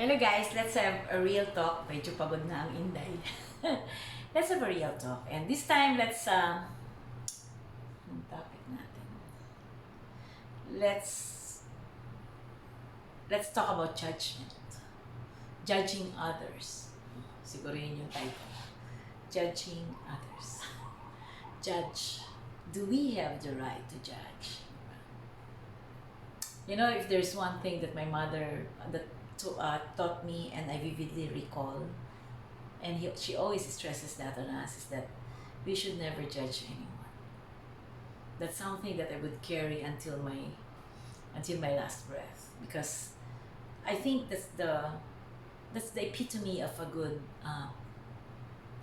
Hello guys, let's have a real talk. Medyo pagod na ang Inday. Let's have a real talk. And this time, yung topic natin. Let's, let's talk about judgment. Judging others. Siguro yun yung title. Judging others. Judge. Do we have the right to judge? You know, if there's one thing that my mother taught me and I vividly recall, and she always stresses that on us, is that we should never judge anyone. That's something that I would carry until my last breath, because I think that's the epitome of a good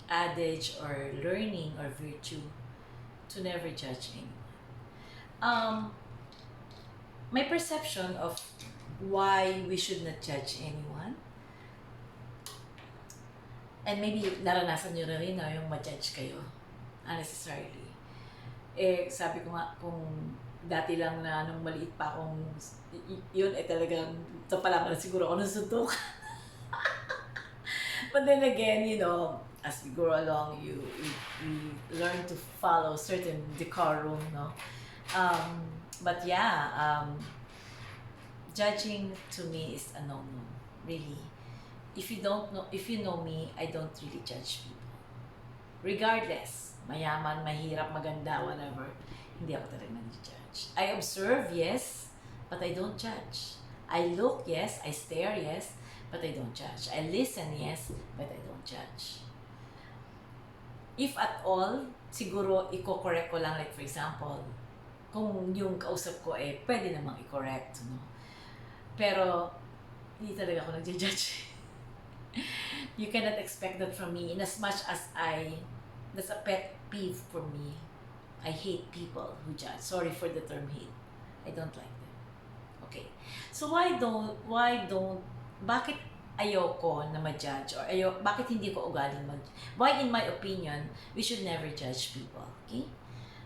adage or learning or virtue, to never judge anyone. My perception of why we should not judge anyone, and maybe naranasan nyo rin na yung ma-judge kayo unnecessarily. Sabi ko nga, kung dati lang na nung maliit pa akong yun, talagang ito pala na siguro ako nasuntok. But then again, you know, as we go along, you learn to follow certain decorum, no? But yeah, judging to me is a no-no, really. If you know me, I don't really judge people. Regardless, mayaman, mahirap, maganda, whatever, hindi ako talaga nag-judge. I observe, yes, but I don't judge. I look, yes, I stare, yes, but I don't judge. I listen, yes, but I don't judge. If at all, siguro i-correct ko lang, like for example, kung yung kausap ko pwede namang i-correct, no? Pero, hindi talaga ako nag-judge. You cannot expect that from me, in as much as that's a pet peeve for me. I hate people who judge. Sorry for the term hate. I don't like them. Okay. So bakit ayoko na ma-judge, or bakit hindi ko ugaling why in my opinion, we should never judge people, okay?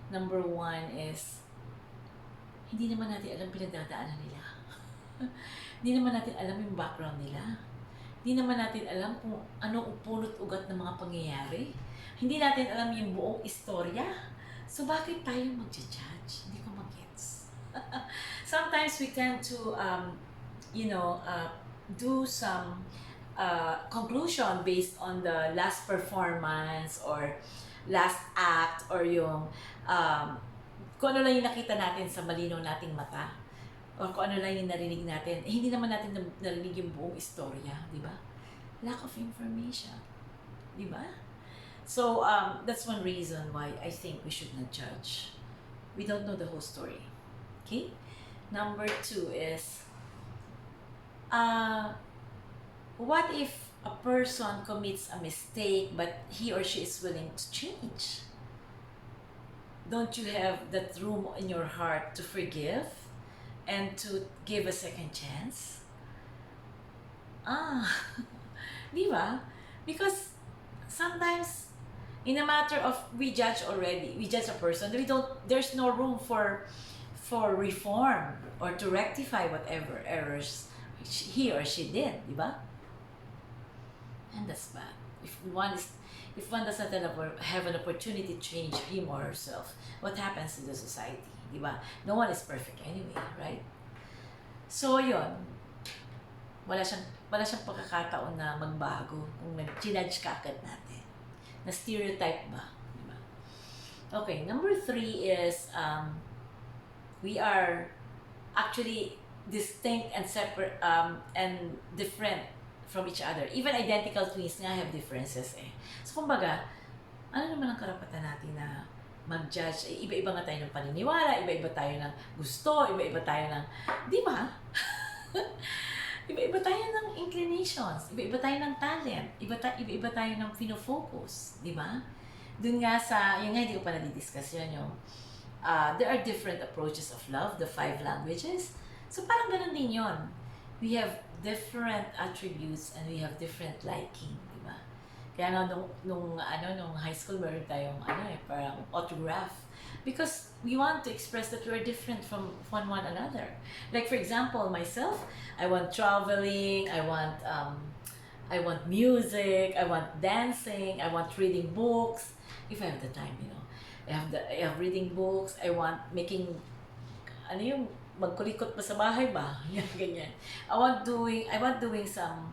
Number one is, hindi naman natin alam pinagdadaanan nila. Hindi naman natin alam yung background nila. Hindi naman natin alam kung ano punot ugat ng mga pangyayari. Hindi natin alam yung buong istorya. So bakit tayo mag-judge? Hindi ko mag-gets. Sometimes we tend to, do some conclusion based on the last performance or last act, or yung kung ano lang yung nakita natin sa malinaw nating mata, or kung ano lang yung narinig natin. Hindi naman natin narinig yung buong istorya, di ba? Lack of information, di ba? So, that's one reason why I think we should not judge. We don't know the whole story. Okay? Number two is, what if a person commits a mistake but he or she is willing to change? Don't you have that room in your heart to forgive and to give a second chance? Di ba? Because sometimes, in a matter of we judge a person, there's no room for reform or to rectify whatever errors he or she did, di ba? And that's bad. If one does not have an opportunity to change him or herself, what happens in the society, di ba? No one is perfect anyway, right? So yun, wala siyang pagkakataon na magbago kung nag-judge ka agad natin. Na stereotype ba? Diba? Okay, number three is, we are actually distinct and separate and different from each other. Even identical twins nga have differences . So kumbaga, ano naman ang karapatan natin na mag-judge? Iba-iba nga tayo ng paniniwala, iba-iba tayo ng gusto, iba-iba tayo ng, di ba? Iba-iba tayo ng inclinations, iba-iba tayo ng talent, iba-iba tayo ng fino-focus, di ba? Dun nga yun nga, hindi ko pa nadidiscuss yun, yung, there are different approaches of love, the 5 languages. So parang ganun din yun. We have different attributes and we have different liking, di ba? Kaya nga nung high school, meron tayong parang autograph. Because we want to express that we're different from one another. Like for example, myself, I want traveling, I want music, I want dancing, I want reading books. If I have the time, I have reading books, I want making, ano yung, magkulikot pa sa bahay ba? Yan, ganyan. I want doing some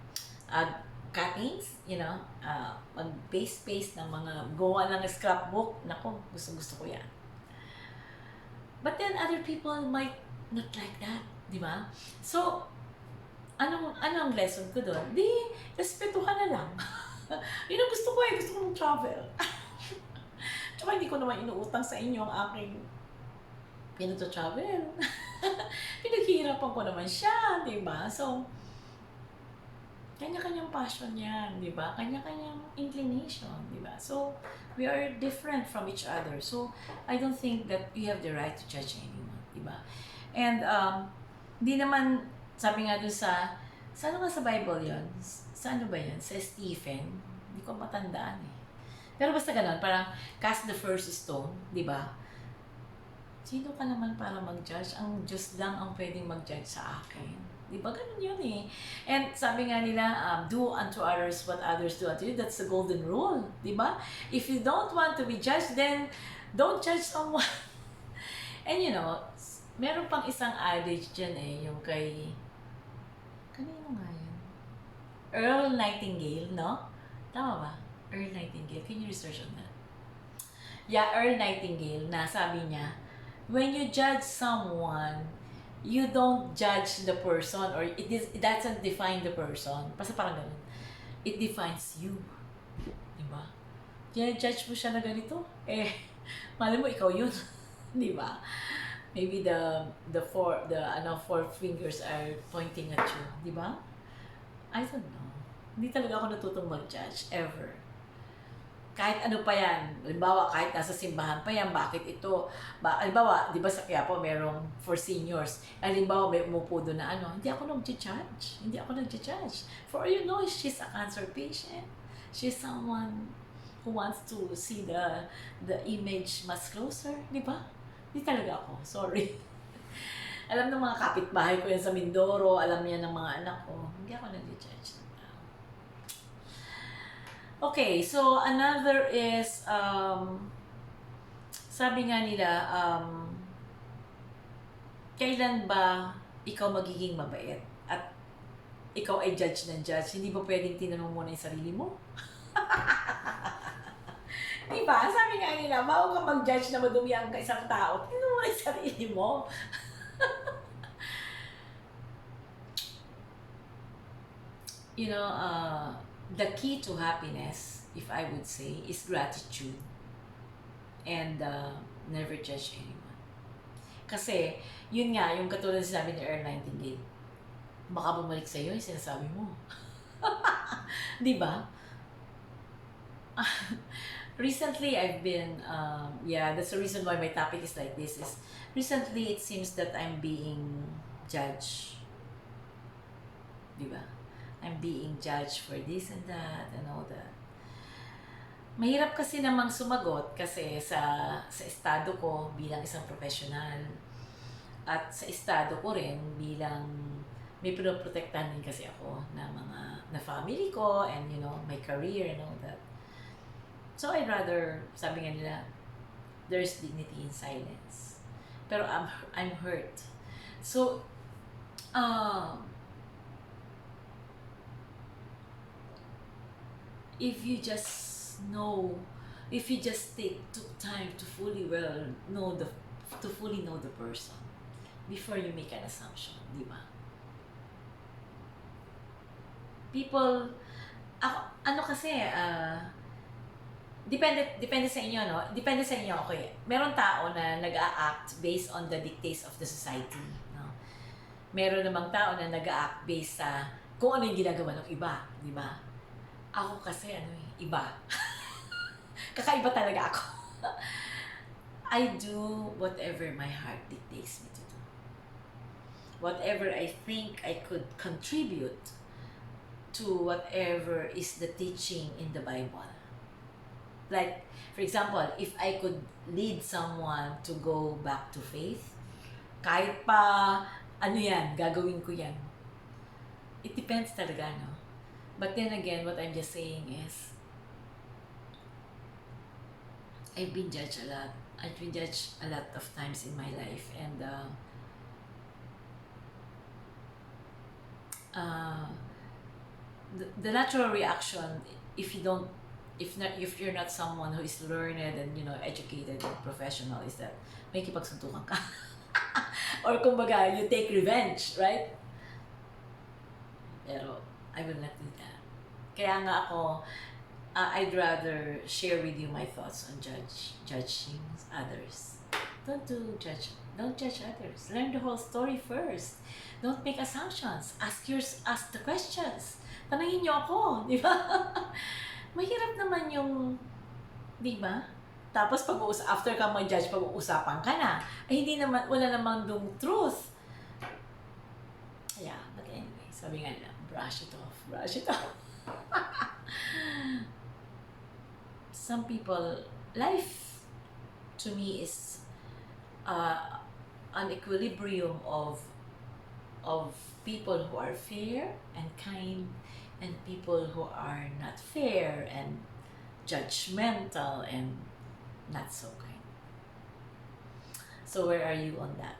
uh, cuttings, mag-paste ng mga, gawa ng scrapbook. Nako, gusto ko yan. But then other people might not like that, di ba? So, ano ang lesson ko doon? Di, respetuhan na lang. Yun ang gusto ko gusto ko mag-travel. Tsaka hindi ko naman inuutang sa inyo ang aking travel. Pinaghihirapan ko naman siya, di ba? So, kanya-kanyang passion yan, di ba? Kanya-kanyang inclination, di ba? So, we are different from each other. So, I don't think that you have the right to judge anyone, di ba? And, di naman, sabi nga dun sa ano nga sa Bible yon? Sa ano ba yan? Sa Stephen? Hindi ko matandaan eh. Pero basta ganun, parang cast the first stone, di ba? Sino ka naman para mag-judge? Ang Diyos lang ang pwedeng mag-judge sa akin. Di ba? Ganun yun eh. And sabi nga nila, do unto others what others do unto you. That's the golden rule. Di ba? If you don't want to be judged, then don't judge someone. And meron pang isang adage dyan eh, yung kanino nga yun? Earl Nightingale, no? Tama ba? Earl Nightingale. Can you research on that? Yeah, Earl Nightingale, na sabi niya, when you judge someone, you don't judge the person or it doesn't define the person. Basta parang ganun. It defines you. Diba? Judge mo siya na ganito. Malay mo ikaw yun. Diba? Maybe the four fingers are pointing at you. Diba? I don't know. Hindi talaga ako natutong mag-judge ever. Kahit ano pa yan, halimbawa kahit nasa simbahan pa yan, bakit ito, halimbawa, di ba sa Quiapo merong for seniors, halimbawa may umupo doon na hindi ako nag-judge. For all you know, she's a cancer patient. She's someone who wants to see the image mas closer, di ba? Di talaga ako, sorry. Alam ng mga kapitbahay ko yan sa Mindoro, alam niya ng mga anak ko, hindi ako nag-judge. Okay, so another is, sabi nga nila, kailan ba ikaw magiging mabait? At ikaw ay judge ng judge, hindi ba pwedeng tinanong mo na yung sarili mo? Diba? Sabi nga nila, bago ka mag-judge na madumi ang isang tao, tinanong mo na yung sarili mo. The key to happiness, if I would say, is gratitude and never judge anyone. Kasi, yun nga, yung katulad na sinabi ni Earl Nightingale, baka bumalik sa'yo yung sinasabi mo. Di ba? Recently, I've been, that's the reason why my topic is like this, is recently it seems that I'm being judged. Di ba? I'm being judged for this and that and all that. Mahirap kasi namang sumagot kasi sa estado ko bilang isang professional at sa estado ko rin bilang may pinoprotektahan din kasi ako na family ko and my career and all that. So I'd rather, sabi nga nila, there's dignity in silence. Pero I'm hurt. So, if you just took time to fully know the person before you make an assumption, di ba? People, depende sa inyo, no? Depende sa inyo, okay. Meron tao na nag-a-act based on the dictates of the society, no? Meron namang tao na nag-a-act based sa kung ano yung ginagawa ng iba, di ba? Ako kasi, iba. Kakaiba talaga ako. I do whatever my heart dictates me to do. Whatever I think I could contribute to whatever is the teaching in the Bible. Like, for example, if I could lead someone to go back to faith, kahit pa, ano yan, gagawin ko yan. It depends talaga, no? But then again, what I'm just saying is, I've been judged a lot. I've been judged a lot of times in my life, and uh, the natural reaction, if you don't, if you're not someone who is learned and educated and professional, is that may kipagsuntukan ka. Or kumbaga, you take revenge, right? Pero I will not do that. Kaya nga ako, I'd rather share with you my thoughts on judging others. Don't judge others. Learn the whole story first. Don't make assumptions. Ask the questions. Tanungin niyo ako, di ba? Mahirap naman yung, di ba? Tapos after ka mag-judge, pag-uusapan ka na. Ay hindi naman, wala namang dong truth. Yeah, but anyway, sabi nga nila, brush it off, brush it off. Some people, life to me is an equilibrium of people who are fair and kind, and people who are not fair and judgmental and not so kind. So where are you on that?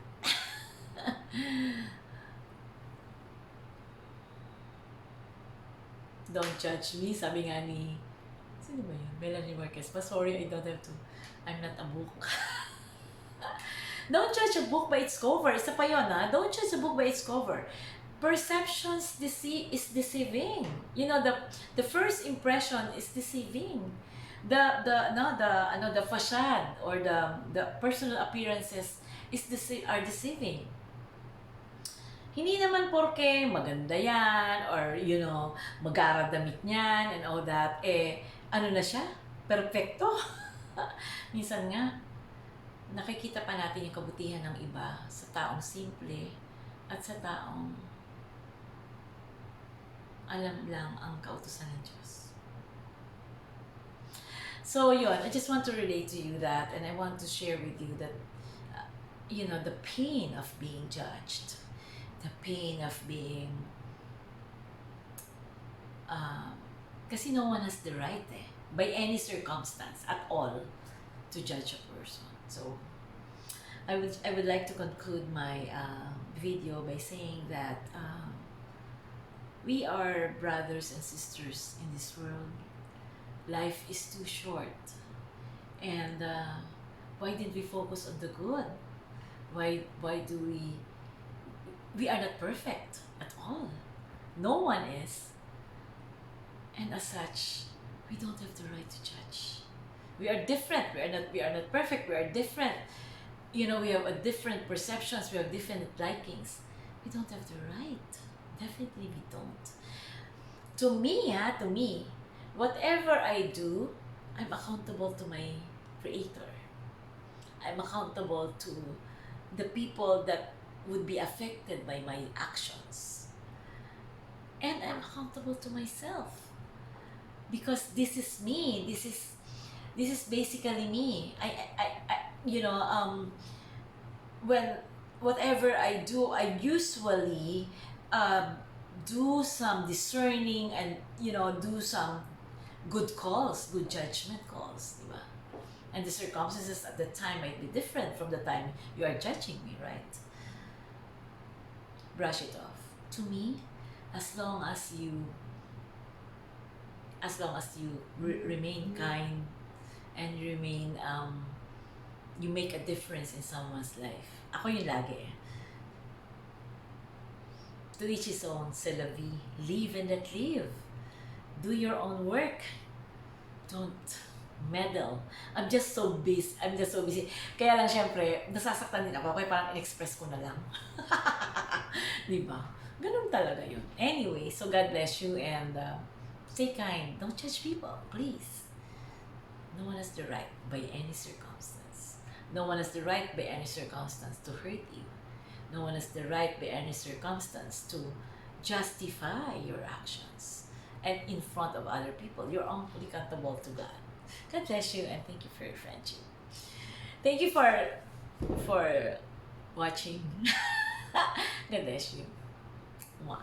Don't judge me, sabi nga ni, sino ba yun? Melanie Marquez. But sorry, I don't have to. I'm not a book. Don't judge a book by its cover. Isa pa yun, ha? Don't judge a book by its cover. Perceptions is deceiving. The first impression is deceiving. The facade or the personal appearances are deceiving. Hindi naman porke maganda yan or mag-aral damit niyan and all that, ano na siya? Perfecto. Minsan nga, nakikita pa natin yung kabutihan ng iba sa taong simple at sa taong alam lang ang kautusan ng Diyos. So yun, I just want to relate to you that, and I want to share with you that, the pain of being judged, the pain of being, kasi no one has the right by any circumstance at all to judge a person. So I would like to conclude my video by saying that we are brothers and sisters in this world. Life is too short, and why did we focus on the good? Why do we are not perfect at all. No one is. And as such, we don't have the right to judge. We are different. We are not perfect. We are different. We have a different perceptions. We have different likings. We don't have the right. Definitely we don't. To me, whatever I do, I'm accountable to my Creator. I'm accountable to the people that would be affected by my actions, and I'm accountable to myself, because this is me. This is basically me. When whatever I do, I usually do some discerning and do some good calls, good judgment calls, diba? And the circumstances at the time might be different from the time you are judging me, right? Brush it off. To me, as long as you remain kind and remain you make a difference in someone's life. Ako yung lagi. To each his own, c'est la vie. Live and let live. Do your own work. Don't meddle. I'm just so busy. Kaya lang syempre, nasasaktan din ako. Kaya parang in-express ko na lang. Diba? Ganun talaga yun. Anyway, so God bless you and stay kind. Don't judge people, please. No one has the right by any circumstance. No one has the right by any circumstance to hurt you. No one has the right by any circumstance to justify your actions. And in front of other people, you're only accountable to God. God bless you, and thank you for your friendship. Thank you for watching. God bless you. Mwah.